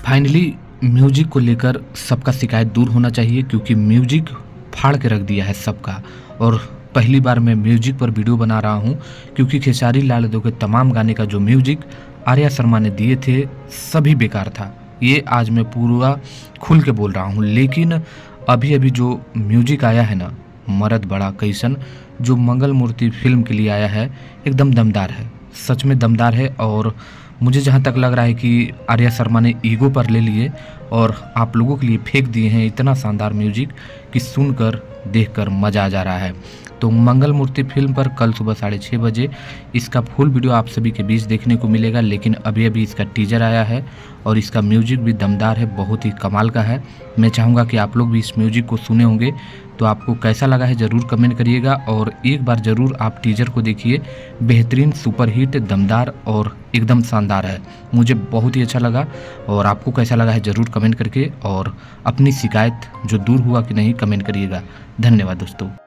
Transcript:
Finally music को लेकर सबका शिकायत दूर होना चाहिए, क्योंकि म्यूजिक फाड़ के रख दिया है सबका। और पहली बार मैं म्यूजिक पर वीडियो बना रहा हूं, क्योंकि खेसारी लाल यादव के तमाम गाने का जो म्यूजिक आर्या शर्मा ने दिए थे सभी बेकार था। ये आज मैं पूरा खुल के बोल रहा हूं। लेकिन अभी अभी जो म्यूजिक आया है ना, मर्द बड़ा कैसन, जो मंगल मूर्ति फिल्म के लिए आया है, एकदम दमदार है, सच में दमदार है। और मुझे जहाँ तक लग रहा है कि आर्या शर्मा ने ईगो पर ले लिए और आप लोगों के लिए फेंक दिए हैं इतना शानदार म्यूजिक कि सुनकर देखकर मज़ा आ जा रहा है। तो मंगल मूर्ति फिल्म पर कल सुबह 6:30 बजे इसका फुल वीडियो आप सभी के बीच देखने को मिलेगा। लेकिन अभी अभी इसका टीजर आया है और इसका म्यूजिक भी दमदार है, बहुत ही कमाल का है। मैं चाहूँगा कि आप लोग भी इस म्यूजिक को सुने होंगे, तो आपको कैसा लगा है ज़रूर कमेंट करिएगा। और एक बार ज़रूर आप टीजर को देखिए, बेहतरीन सुपरहिट दमदार और एकदम शानदार है। मुझे बहुत ही अच्छा लगा। और आपको कैसा लगा है ज़रूर कमेंट करके, और अपनी शिकायत जो दूर हुआ कि नहीं कमेंट करिएगा। धन्यवाद दोस्तों।